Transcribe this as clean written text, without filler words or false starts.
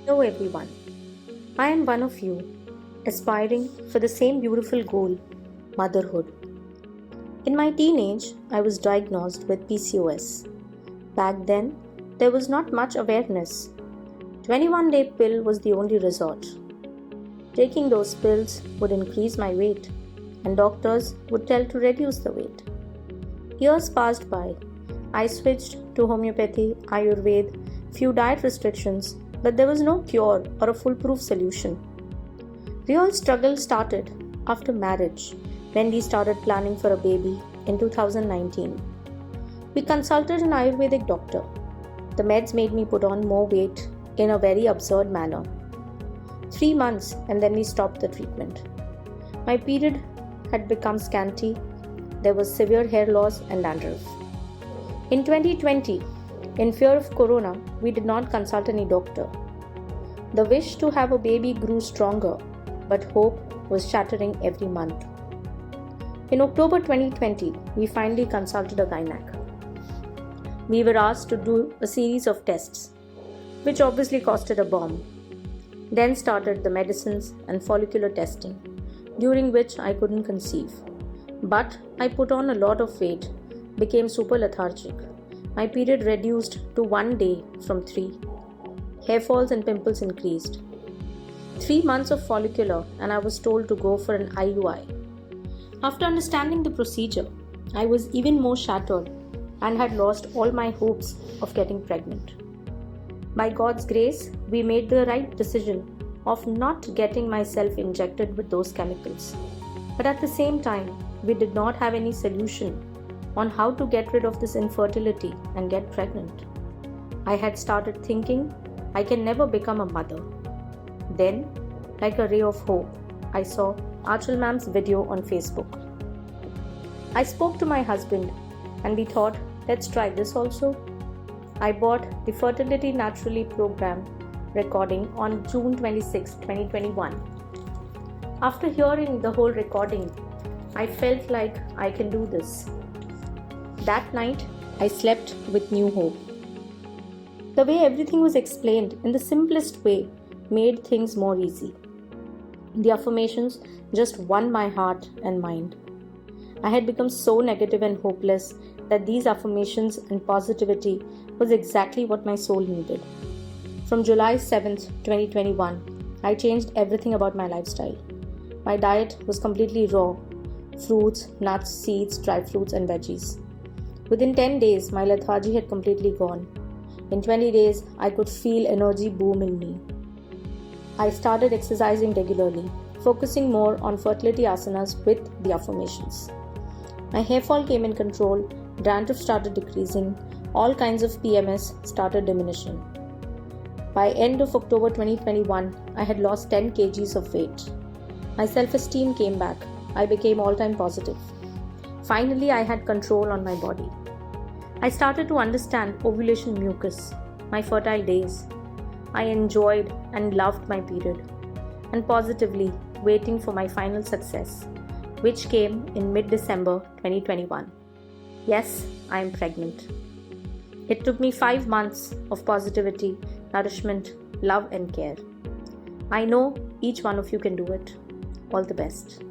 Hello everyone, I am one of you, aspiring for the same beautiful goal, motherhood. In my teenage, I was diagnosed with PCOS. Back then, there was not much awareness. 21-day pill was the only resort. Taking those pills would increase my weight, and doctors would tell to reduce the weight. Years passed by. I switched to homeopathy, Ayurveda, few diet restrictions, but there was no cure or a foolproof solution. Real struggle started after marriage when we started planning for a baby in 2019. We consulted an Ayurvedic doctor. The meds made me put on more weight in a very absurd manner. 3 months and then we stopped the treatment. My period had become scanty. There was severe hair loss and dandruff. In 2020, in fear of corona, we did not consult any doctor. The wish to have a baby grew stronger, but hope was shattering every month. In October 2020, we finally consulted a gynac. We were asked to do a series of tests, which obviously costed a bomb. Then started the medicines and follicular testing, during which I couldn't conceive. But I put on a lot of weight, became super lethargic. My period reduced to 1 day from 3. Hair falls and pimples increased. 3 months of follicular and I was told to go for an IUI. After understanding the procedure, I was even more shattered and had lost all my hopes of getting pregnant. By God's grace, we made the right decision of not getting myself injected with those chemicals. But at the same time, we did not have any solution on how to get rid of this infertility and get pregnant. I had started thinking I can never become a mother. Then, like a ray of hope, I saw Achal ma'am's video on Facebook. I spoke to my husband and we thought, let's try this also. I bought the Fertility Naturally program recording on June 26, 2021. After hearing the whole recording, I felt like I can do this. That night, I slept with new hope. The way everything was explained in the simplest way made things more easy. The affirmations just won my heart and mind. I had become so negative and hopeless that these affirmations and positivity was exactly what my soul needed. From July 7th, 2021, I changed everything about my lifestyle. My diet was completely raw: fruits, nuts, seeds, dry fruits, and veggies. Within 10 days, my lethargy had completely gone. In 20 days, I could feel energy boom in me. I started exercising regularly, focusing more on fertility asanas with the affirmations. My hair fall came in control, dandruff started decreasing, all kinds of PMS started diminishing. By end of October 2021, I had lost 10 kgs of weight. My self-esteem came back. I became all-time positive. Finally, I had control on my body. I started to understand ovulation mucus, my fertile days. I enjoyed and loved my period, and positively waiting for my final success, which came in mid-December 2021. Yes, I am pregnant. It took me 5 months of positivity, nourishment, love and care. I know each one of you can do it. All the best.